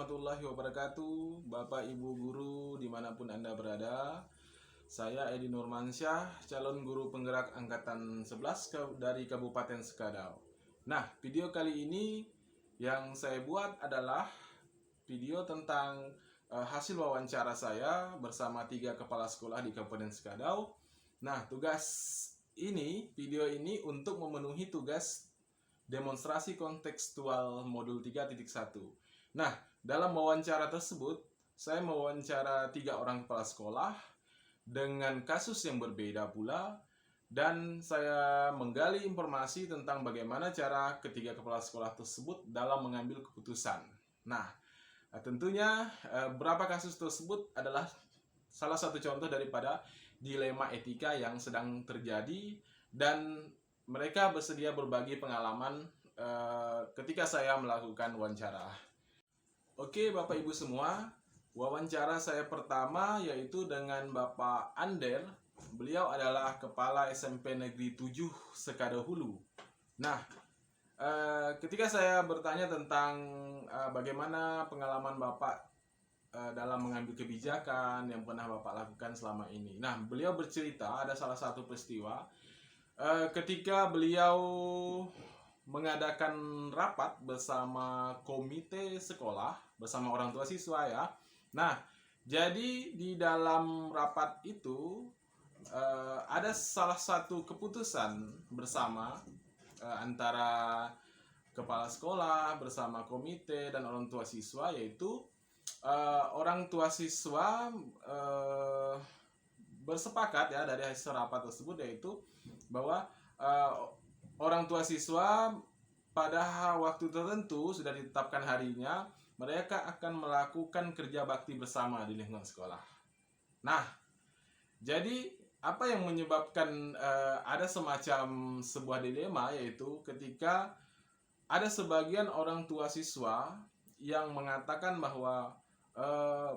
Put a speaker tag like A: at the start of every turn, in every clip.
A: warahmatullahi wabarakatuh, Bapak Ibu guru dimanapun Anda berada. Saya Edi Nurmansyah, calon guru penggerak Angkatan 11 dari Kabupaten Sekadau. Nah, video kali ini yang saya buat adalah video tentang hasil wawancara saya bersama 3 kepala sekolah di Kabupaten Sekadau. Nah, video ini untuk memenuhi tugas demonstrasi kontekstual modul 3.1. Nah, dalam wawancara tersebut, saya mewawancara 3 orang kepala sekolah dengan kasus yang berbeda pula, dan saya menggali informasi tentang bagaimana cara ketiga kepala sekolah tersebut dalam mengambil keputusan. Nah, tentunya beberapa kasus tersebut adalah salah satu contoh daripada dilema etika yang sedang terjadi, dan mereka bersedia berbagi pengalaman ketika saya melakukan wawancara. Oke, Bapak Ibu semua, wawancara saya pertama yaitu dengan Bapak Ander. Beliau adalah Kepala SMP Negeri 7 Sekadau Hulu. Nah, ketika saya bertanya tentang bagaimana pengalaman Bapak dalam mengambil kebijakan yang pernah Bapak lakukan selama ini. Nah, beliau bercerita ada salah satu peristiwa ketika beliau mengadakan rapat bersama komite sekolah, bersama orang tua siswa ya. Nah, jadi di dalam rapat itu ada salah satu keputusan bersama antara kepala sekolah bersama komite dan orang tua siswa, yaitu orang tua siswa bersepakat ya dari hasil rapat tersebut, yaitu bahwa orang tua siswa pada waktu tertentu sudah ditetapkan harinya, mereka akan melakukan kerja bakti bersama di lingkungan sekolah. Nah, jadi apa yang menyebabkan ada semacam sebuah dilema, yaitu ketika ada sebagian orang tua siswa yang mengatakan bahwa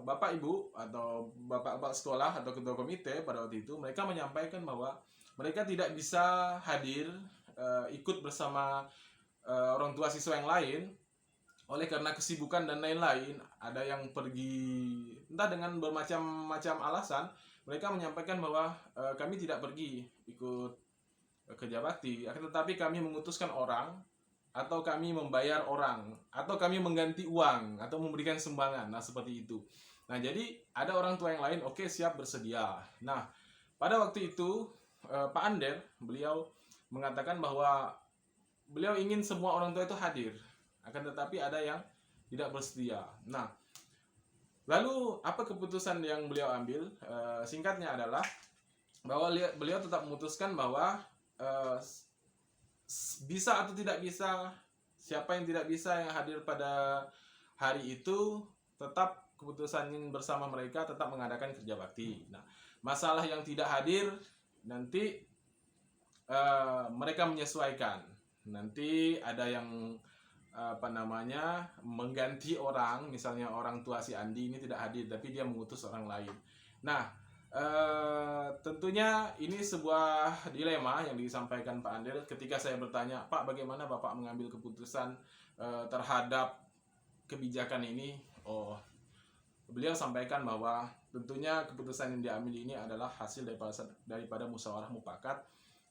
A: Bapak Ibu atau Bapak sekolah atau ketua komite pada waktu itu, mereka menyampaikan bahwa mereka tidak bisa hadir ikut bersama orang tua siswa yang lain oleh karena kesibukan dan lain-lain. Ada yang pergi entah dengan bermacam-macam alasan, mereka menyampaikan bahwa kami tidak pergi ikut kerja bakti, akan tetapi kami mengutuskan orang, atau kami membayar orang, atau kami mengganti uang, atau memberikan sumbangan. Nah, seperti itu. Nah, jadi ada orang tua yang lain, oke, siap bersedia. Nah, pada waktu itu Pak Ander, beliau mengatakan bahwa beliau ingin semua orang tua itu hadir, akan tetapi ada yang tidak bersedia. Nah, lalu apa keputusan yang beliau ambil? Singkatnya adalah bahwa beliau tetap memutuskan bahwa bisa atau tidak bisa, siapa yang tidak bisa yang hadir pada hari itu, tetap keputusan bersama mereka tetap mengadakan kerja bakti. Nah, masalah yang tidak hadir nanti mereka menyesuaikan. Nanti ada yang mengganti orang, misalnya orang tua si Andi ini tidak hadir tapi dia mengutus orang lain. Nah, tentunya ini sebuah dilema yang disampaikan Pak Ander ketika saya bertanya, Pak, bagaimana Bapak mengambil keputusan terhadap kebijakan ini? Beliau sampaikan bahwa tentunya keputusan yang diambil ini adalah hasil daripada musyawarah mufakat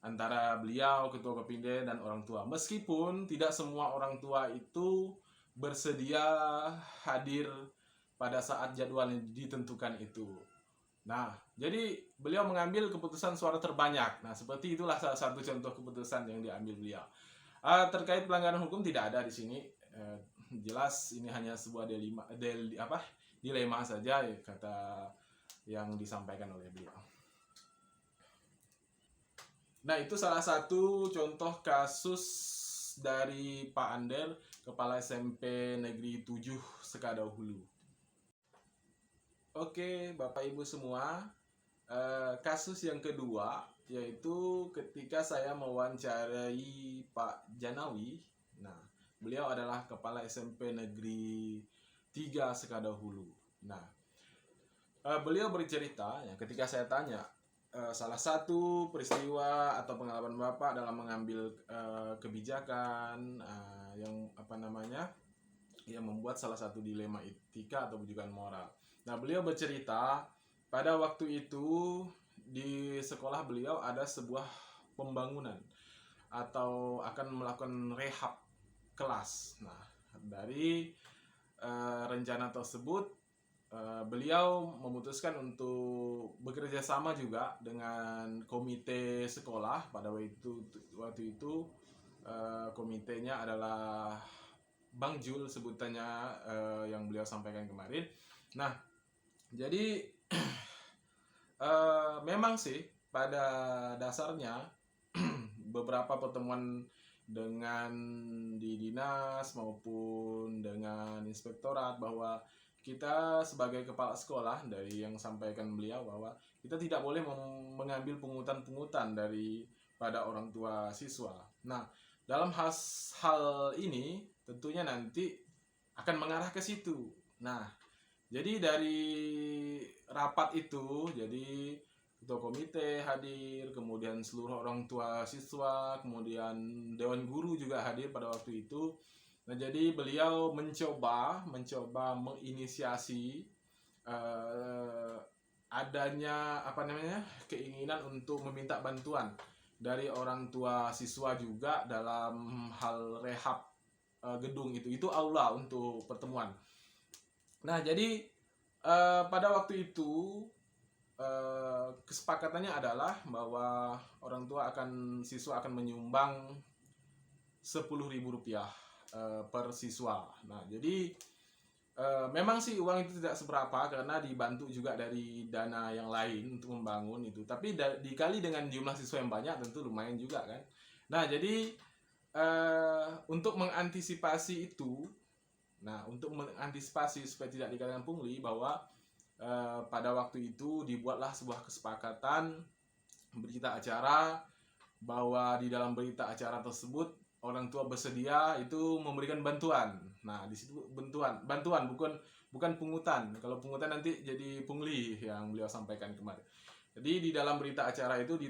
A: antara beliau, ketua Kopimde, dan orang tua. Meskipun tidak semua orang tua itu bersedia hadir pada saat jadwal yang ditentukan itu. Nah, jadi beliau mengambil keputusan suara terbanyak. Nah, seperti itulah salah satu contoh keputusan yang diambil beliau. Terkait pelanggaran hukum tidak ada di sini. Jelas ini hanya sebuah dilema saja, kata yang disampaikan oleh beliau. Nah, itu salah satu contoh kasus dari Pak Ander, Kepala SMP Negeri 7 Sekadau Hulu. Oke, Bapak Ibu semua, kasus yang kedua yaitu ketika saya mewawancarai Pak Janawi. Nah, beliau adalah Kepala SMP Negeri 3 Sekadau Hulu. Nah, beliau bercerita ya, ketika saya tanya salah satu peristiwa atau pengalaman Bapak dalam mengambil kebijakan yang yang membuat salah satu dilema etika atau bujukan moral. Nah, beliau bercerita pada waktu itu di sekolah beliau ada sebuah pembangunan atau akan melakukan rehab kelas. Nah, dari rencana tersebut beliau memutuskan untuk bekerja sama juga dengan komite sekolah. Pada waktu itu komitenya adalah Bang Jul sebutannya, yang beliau sampaikan kemarin. Nah, jadi memang sih pada dasarnya beberapa pertemuan dengan di dinas maupun dengan inspektorat, bahwa kita sebagai kepala sekolah, dari yang sampaikan beliau, bahwa kita tidak boleh mengambil pungutan-pungutan pada orang tua siswa. Nah, dalam hal ini tentunya nanti akan mengarah ke situ. Nah, jadi dari rapat itu, jadi ketua komite hadir, kemudian seluruh orang tua siswa, kemudian dewan guru juga hadir pada waktu itu. Nah, jadi beliau mencoba menginisiasi adanya keinginan untuk meminta bantuan dari orang tua siswa juga dalam hal rehab gedung itu aula untuk pertemuan. Nah, jadi pada waktu itu kesepakatannya adalah bahwa siswa akan menyumbang Rp10.000 per siswa. Nah, jadi memang sih uang itu tidak seberapa karena dibantu juga dari dana yang lain untuk membangun itu. Tapi dikali dengan jumlah siswa yang banyak tentu lumayan juga kan. Nah, jadi untuk mengantisipasi itu, supaya tidak dikatakan pungli, bahwa pada waktu itu dibuatlah sebuah kesepakatan berita acara, bahwa di dalam berita acara tersebut orang tua bersedia itu memberikan bantuan. Nah, di situ bantuan bukan pungutan. Kalau pungutan nanti jadi pungli yang beliau sampaikan kemarin. Jadi di dalam berita acara itu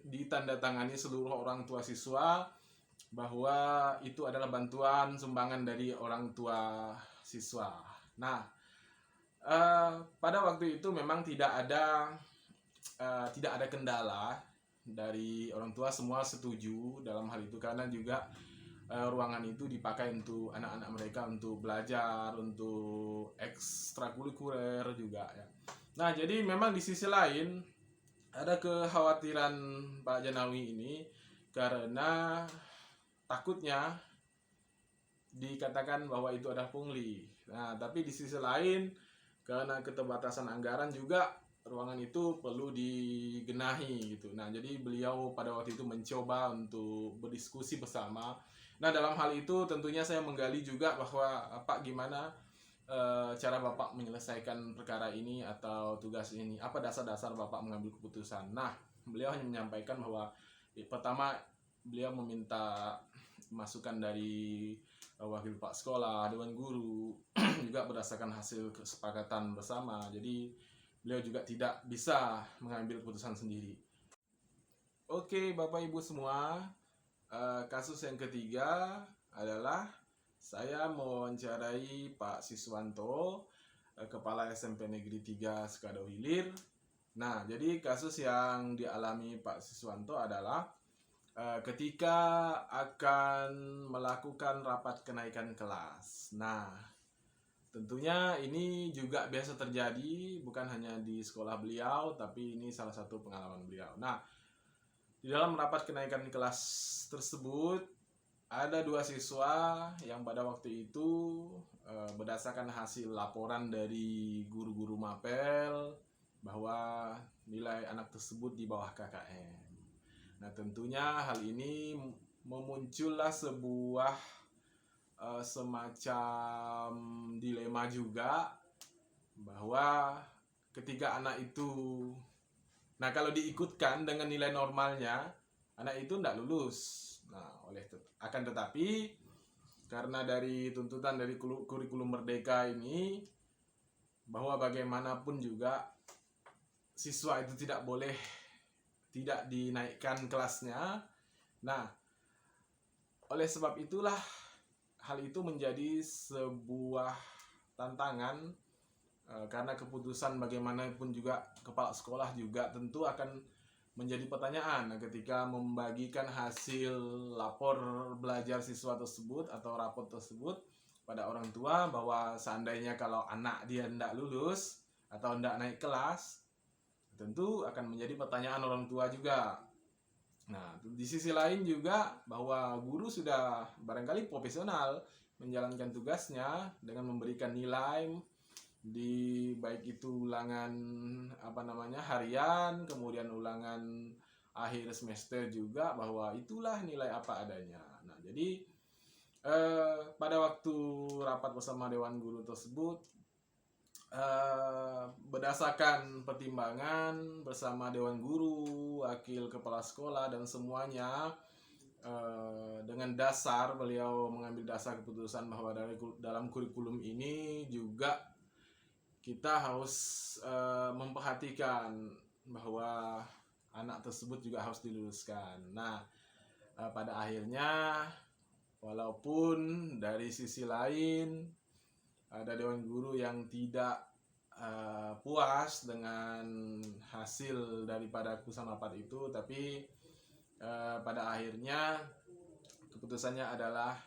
A: ditandatangani seluruh orang tua siswa bahwa itu adalah bantuan sumbangan dari orang tua siswa. Nah, pada waktu itu memang tidak ada kendala dari orang tua, semua setuju dalam hal itu karena juga ruangan itu dipakai untuk anak-anak mereka untuk belajar, untuk ekstrakurikuler juga ya. Nah, jadi memang di sisi lain ada kekhawatiran Pak Janawi ini karena takutnya dikatakan bahwa itu adalah pungli. Nah, tapi di sisi lain karena keterbatasan anggaran juga ruangan itu perlu digenahi gitu. Nah, jadi beliau pada waktu itu mencoba untuk berdiskusi bersama. Nah, dalam hal itu tentunya saya menggali juga bahwa Pak gimana cara Bapak menyelesaikan perkara ini atau tugas ini, apa dasar-dasar Bapak mengambil keputusan. Nah, beliau hanya menyampaikan bahwa pertama beliau meminta masukan dari wakil Pak sekolah, dewan guru, juga berdasarkan hasil kesepakatan bersama. Jadi beliau juga tidak bisa mengambil keputusan sendiri. Oke, Bapak Ibu semua, kasus yang ketiga adalah saya mewawancarai Pak Siswanto, Kepala SMP Negeri 3 Sekadau Hilir. Nah, jadi kasus yang dialami Pak Siswanto adalah ketika akan melakukan rapat kenaikan kelas. Nah, tentunya ini juga biasa terjadi, bukan hanya di sekolah beliau, tapi ini salah satu pengalaman beliau. Nah, di dalam rapat kenaikan kelas tersebut, ada 2 siswa yang pada waktu itu berdasarkan hasil laporan dari guru-guru mapel bahwa nilai anak tersebut di bawah KKM. Nah, tentunya hal ini memuncullah sebuah semacam dilema juga, bahwa ketika anak itu, nah kalau diikutkan dengan nilai normalnya, anak itu tidak lulus. Nah, akan tetapi karena dari tuntutan dari kurikulum Merdeka ini, bahwa bagaimanapun juga siswa itu tidak boleh tidak dinaikkan kelasnya. Nah, oleh sebab itulah hal itu menjadi sebuah tantangan, karena keputusan bagaimanapun juga kepala sekolah juga tentu akan menjadi pertanyaan ketika membagikan hasil lapor belajar siswa tersebut atau rapot tersebut pada orang tua, bahwa seandainya kalau anak dia tidak lulus atau tidak naik kelas, tentu akan menjadi pertanyaan orang tua juga. Nah, di sisi lain juga bahwa guru sudah barangkali profesional menjalankan tugasnya dengan memberikan nilai di baik itu ulangan harian, kemudian ulangan akhir semester juga, bahwa itulah nilai apa adanya. Nah, jadi pada waktu rapat bersama Dewan Guru tersebut, berdasarkan pertimbangan bersama Dewan Guru, wakil kepala sekolah dan semuanya, dengan dasar beliau mengambil dasar keputusan bahwa dalam kurikulum ini juga kita harus memperhatikan bahwa anak tersebut juga harus diluluskan. Nah, pada akhirnya walaupun dari sisi lain ada Dewan Guru yang tidak puas dengan hasil daripada keputusan rapat itu, tapi pada akhirnya keputusannya adalah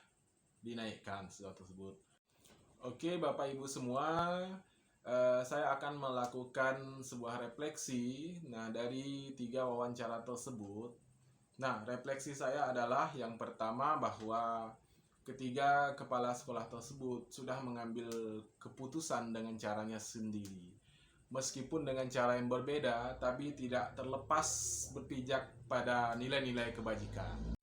A: dinaikkan sesuatu tersebut. Oke, Bapak Ibu semua, saya akan melakukan sebuah refleksi. Nah, dari 3 wawancara tersebut, nah, refleksi saya adalah yang pertama bahwa ketiga kepala sekolah tersebut sudah mengambil keputusan dengan caranya sendiri. Meskipun dengan cara yang berbeda, tapi tidak terlepas berpijak pada nilai-nilai kebajikan.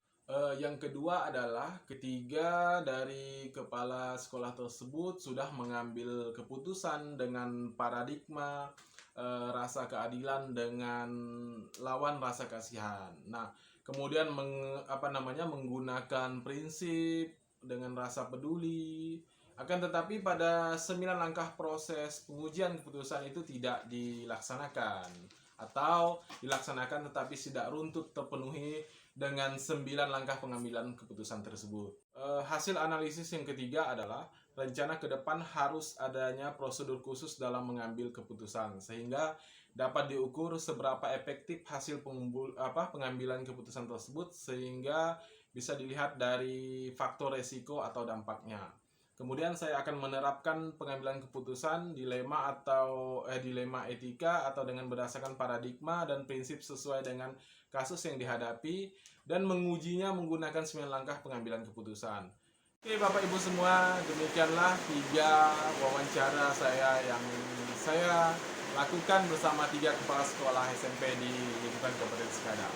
A: Yang kedua adalah ketiga dari kepala sekolah tersebut sudah mengambil keputusan dengan paradigma rasa keadilan dengan lawan rasa kasihan. Nah, kemudian menggunakan prinsip dengan rasa peduli. Akan tetapi pada 9 langkah proses pengujian keputusan itu tidak dilaksanakan, atau dilaksanakan tetapi tidak runtut terpenuhi dengan 9 langkah pengambilan keputusan tersebut. Hasil analisis yang ketiga adalah rencana ke depan harus adanya prosedur khusus dalam mengambil keputusan, sehingga dapat diukur seberapa efektif hasil pengambilan keputusan tersebut, sehingga bisa dilihat dari faktor resiko atau dampaknya. Kemudian saya akan menerapkan pengambilan keputusan dilema etika atau dengan berdasarkan paradigma dan prinsip sesuai dengan kasus yang dihadapi, dan mengujinya menggunakan 9 langkah pengambilan keputusan. Oke, Bapak Ibu semua, demikianlah 3 wawancara saya yang saya lakukan bersama 3 kepala sekolah SMP di lingkungan Kabupaten Sekadau.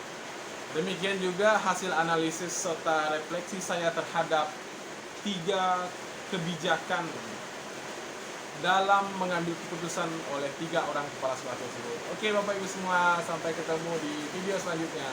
A: Demikian juga hasil analisis serta refleksi saya terhadap 3 kebijakan dalam mengambil keputusan oleh 3 orang kepala sekolah tersebut. Oke, Bapak Ibu semua, sampai ketemu di video selanjutnya.